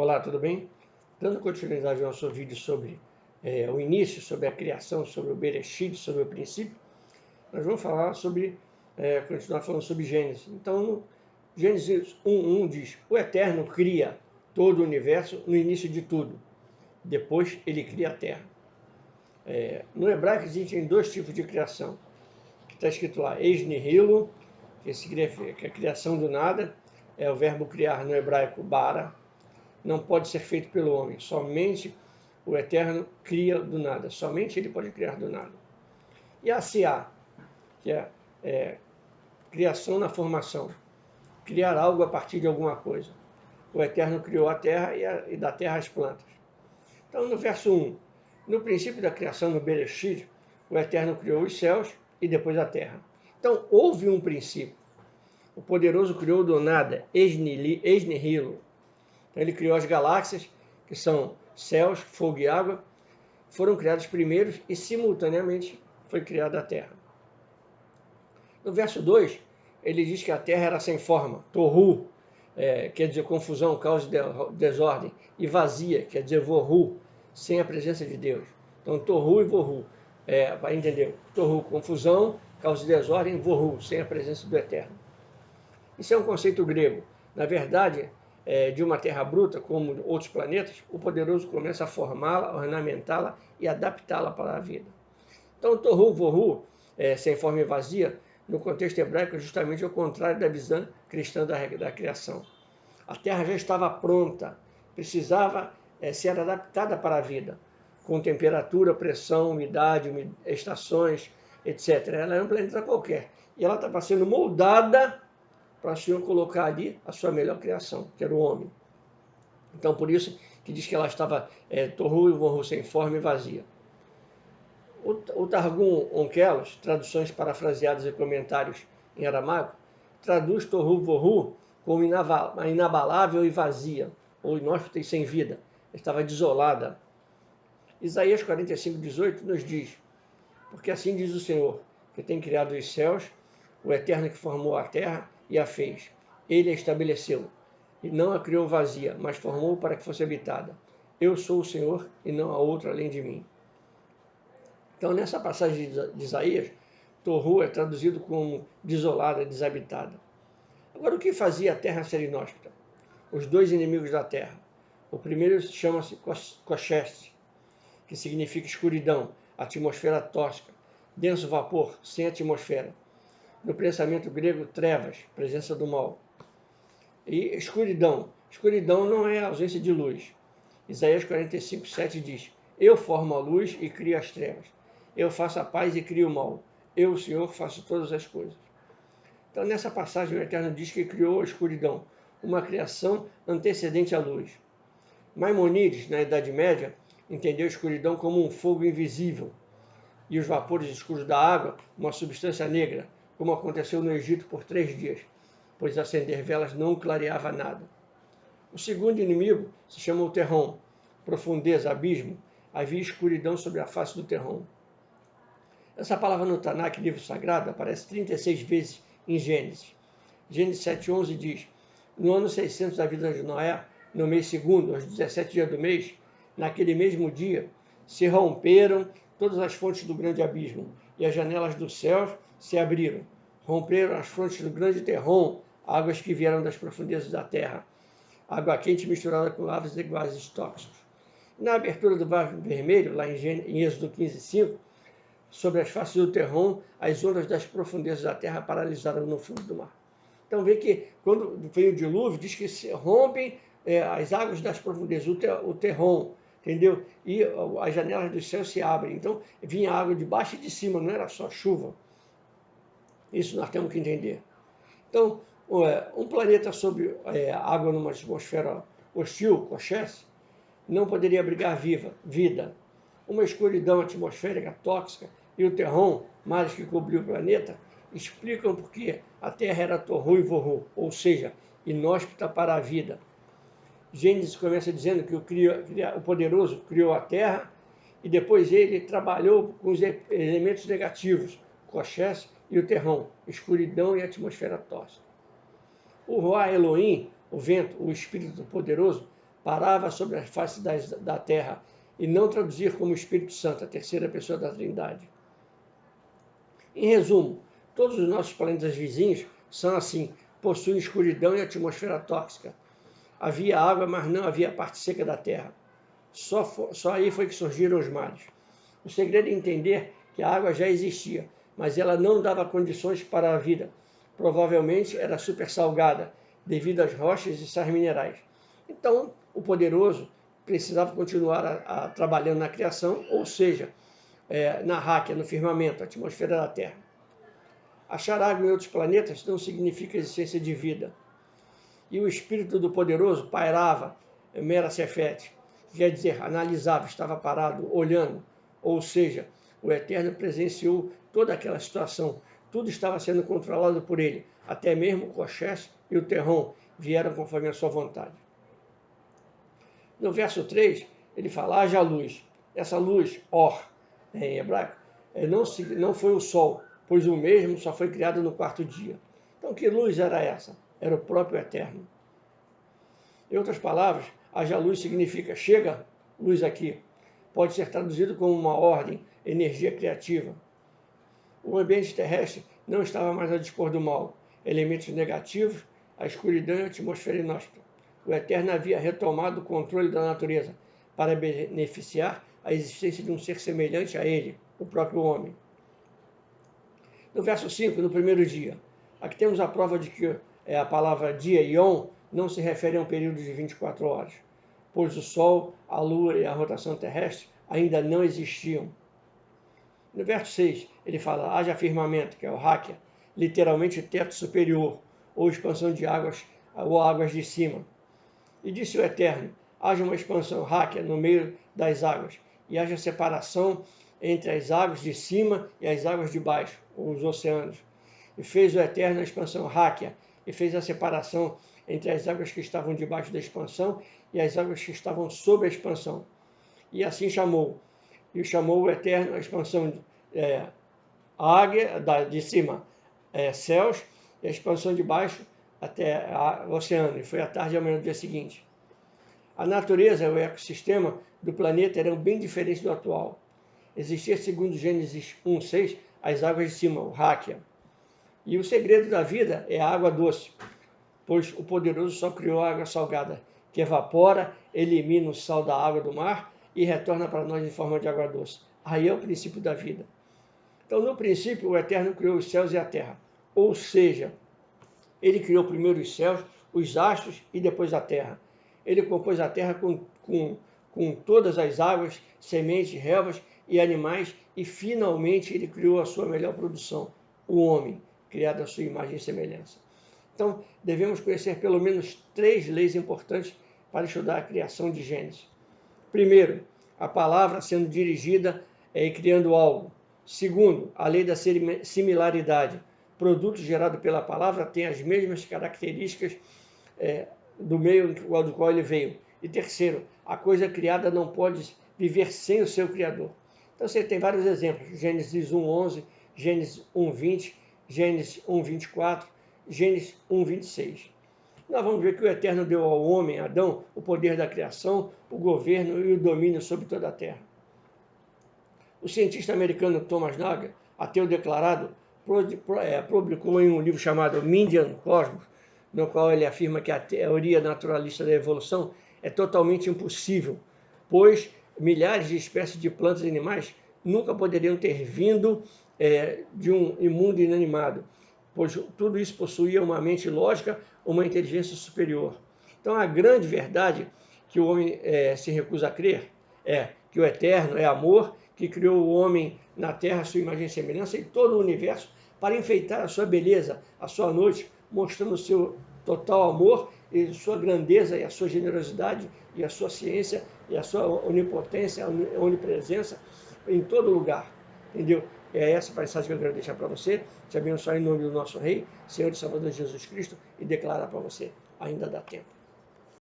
Olá, tudo bem? Dando continuidade ao nosso vídeo sobre o início, sobre a criação, sobre o Bereshit, sobre o princípio, nós vamos falar sobre, continuar falando sobre Gênesis. Então, Gênesis 1:1 diz: o Eterno cria todo o universo no início de tudo. Depois ele cria a terra. No hebraico existem dois tipos de criação. Que está escrito lá, eis nihilo, que significa a criação do nada, é o verbo criar no hebraico bara. Não pode ser feito pelo homem, somente o Eterno cria do nada, somente ele pode criar do nada. E a Siá, que é criação na formação, criar algo a partir de alguma coisa. O Eterno criou a terra e da terra as plantas. Então, no verso 1, no princípio da criação, no Bereshit, o Eterno criou os céus e depois a terra. Então, houve um princípio. O poderoso criou do nada, eis nihilo. Então, ele criou as galáxias, que são céus, fogo e água, foram criados primeiros e, simultaneamente, foi criada a Terra. No verso 2, ele diz que a Terra era sem forma, tohu, quer dizer confusão, caos e desordem, e vazia, quer dizer vohu, sem a presença de Deus. Então, tohu e vohu, para entender, tohu, confusão, caos e desordem, vohu, sem a presença do Eterno. Isso é um conceito grego. Na verdade, de uma terra bruta, como outros planetas, o poderoso começa a formá-la, ornamentá-la e adaptá-la para a vida. Então, tohu vohu, sem forma e vazia, no contexto hebraico, é justamente o contrário da visão cristã da criação. A terra já estava pronta, precisava ser adaptada para a vida, com temperatura, pressão, umidade, estações, etc. Ela é um planeta qualquer. E ela estava sendo moldada para o Senhor colocar ali a sua melhor criação, que era o homem. Então, por isso que diz que ela estava tohu e vohu, sem forma e vazia. O Targum Onkelos, traduções parafraseadas e comentários em aramaico, traduz tohu vohu como inabalável e vazia, ou inóspita e sem vida. Estava desolada. Isaías 45:18 nos diz: porque assim diz o Senhor, que tem criado os céus, o Eterno que formou a terra e a fez. Ele a estabeleceu, e não a criou vazia, mas formou para que fosse habitada. Eu sou o Senhor, e não há outro além de mim. Então, nessa passagem de Isaías, Tohu é traduzido como desolada, desabitada. Agora, o que fazia a terra ser inóspita? Os dois inimigos da terra. O primeiro chama-se Koshest, que significa escuridão, atmosfera tóxica, denso vapor, sem atmosfera. No pensamento grego, trevas, presença do mal. E escuridão. Escuridão não é a ausência de luz. Isaías 45:7 diz: eu formo a luz e crio as trevas. Eu faço a paz e crio o mal. Eu, o Senhor, faço todas as coisas. Então, nessa passagem, o Eterno diz que criou a escuridão, uma criação antecedente à luz. Maimonides, na Idade Média, entendeu a escuridão como um fogo invisível e os vapores escuros da água, uma substância negra, como aconteceu no Egito por 3 dias, pois acender velas não clareava nada. O segundo inimigo se chama o Terrom, profundeza, abismo. Havia escuridão sobre a face do Terrom. Essa palavra no Tanakh, livro sagrado, aparece 36 vezes em Gênesis. Gênesis 7:11 diz: no ano 600 da vida de Noé, no mês segundo, aos 17 dias do mês, naquele mesmo dia, se romperam todas as fontes do grande abismo, e as janelas dos céus se abriram. Romperam as fontes do grande Terrom, águas que vieram das profundezas da terra. Água quente misturada com lavas e gases tóxicos. Na abertura do Mar Vermelho, lá em Êxodo 15:5, sobre as faces do Terrom, as ondas das profundezas da terra paralisaram no fundo do mar. Então vê que quando vem o dilúvio, diz que se rompem as águas das profundezas, o Terrom, entendeu? E as janelas do céu se abrem. Então vinha água de baixo e de cima, não era só chuva. Isso nós temos que entender. Então, um planeta sob água numa atmosfera hostil, Koshest, não poderia abrigar vida. Uma escuridão atmosférica tóxica e o Terrom, mares que cobriu o planeta, explicam por que a Terra era tohu e vohu, ou seja, inóspita para a vida. Gênesis começa dizendo que o poderoso criou a Terra e depois ele trabalhou com os elementos negativos, Koshest e o Terrom, escuridão e atmosfera tóxica. O Ruach Elohim, o vento, o Espírito Poderoso, parava sobre a face da terra, e não traduzir como Espírito Santo, a terceira pessoa da Trindade. Em resumo, todos os nossos planetas vizinhos são assim, possuem escuridão e atmosfera tóxica. Havia água, mas não havia a parte seca da terra. Só aí foi que surgiram os mares. O segredo é entender que a água já existia, mas ela não dava condições para a vida. Provavelmente era super salgada, devido às rochas e sais minerais. Então, o poderoso precisava continuar trabalhando na criação, ou seja, na Ráquia, no firmamento, a atmosfera da Terra. Achar água em outros planetas não significa existência de vida. E o espírito do poderoso pairava Mera Sefete, quer dizer, analisava, estava parado, olhando. Ou seja, o Eterno presenciou toda aquela situação. Tudo estava sendo controlado por ele. Até mesmo o Kochesh e o Terron vieram conforme a sua vontade. No verso 3, ele fala, haja luz. Essa luz, Or, em hebraico, não foi o sol, pois o mesmo só foi criado no quarto dia. Então, que luz era essa? Era o próprio Eterno. Em outras palavras, haja luz significa chega luz aqui. Pode ser traduzido como uma ordem, energia criativa. O ambiente terrestre não estava mais a dispor do mal. Elementos negativos, a escuridão e a atmosfera inóspita. O Eterno havia retomado o controle da natureza para beneficiar a existência de um ser semelhante a ele, o próprio homem. No verso 5, no primeiro dia, aqui temos a prova de que a palavra dia, Yom, não se refere a um período de 24 horas, pois o Sol, a Lua e a rotação terrestre ainda não existiam. No verso 6, ele fala, haja firmamento, que é o Ráquia, literalmente teto superior, ou expansão de águas, ou águas de cima. E disse o Eterno, haja uma expansão Ráquia no meio das águas, e haja separação entre as águas de cima e as águas de baixo, ou os oceanos. E fez o Eterno a expansão Ráquia, e fez a separação entre as águas que estavam debaixo da expansão e as águas que estavam sob a expansão. E assim chamou. E chamou o Eterno a expansão águia, de cima, céus, e a expansão de baixo até o oceano. E foi à tarde e amanhã do dia seguinte. A natureza e o ecossistema do planeta eram bem diferentes do atual. Existia, segundo Gênesis 1:6, as águas de cima, o Ráquia. E o segredo da vida é a água doce, pois o poderoso só criou a água salgada, que evapora, elimina o sal da água do mar e retorna para nós em forma de água doce. Aí é o princípio da vida. Então, no princípio, o Eterno criou os céus e a terra. Ou seja, ele criou primeiro os céus, os astros e depois a terra. Ele compôs a terra com todas as águas, sementes, relvas e animais, e finalmente ele criou a sua melhor produção, o homem, criado à sua imagem e semelhança. Então, devemos conhecer pelo menos 3 leis importantes para estudar a criação de Gênesis. Primeiro, a palavra sendo dirigida e criando algo. Segundo, a lei da similaridade. Produto gerado pela palavra tem as mesmas características do meio do qual ele veio. E terceiro, a coisa criada não pode viver sem o seu Criador. Então você tem vários exemplos. Gênesis 1:11, Gênesis 1:20, Gênesis 1:24, Gênesis 1:26. Nós vamos ver que o Eterno deu ao homem, Adão, o poder da criação, o governo e o domínio sobre toda a terra. O cientista americano Thomas Nagel, ateu declarado, publicou em um livro chamado Median Cosmos, no qual ele afirma que a teoria naturalista da evolução é totalmente impossível, pois milhares de espécies de plantas e animais nunca poderiam ter vindo de um mundo inanimado, pois tudo isso possuía uma mente lógica, uma inteligência superior. Então, a grande verdade que o homem se recusa a crer é que o Eterno é amor, que criou o homem na terra, a sua imagem e semelhança, e todo o universo, para enfeitar a sua beleza, a sua noite, mostrando o seu total amor, e sua grandeza, e a sua generosidade, e a sua ciência, e a sua onipotência, a onipresença, em todo lugar. Entendeu? É essa mensagem que eu quero deixar para você, te abençoar em nome do nosso Rei, Senhor e Salvador Jesus Cristo, e declarar para você, ainda dá tempo.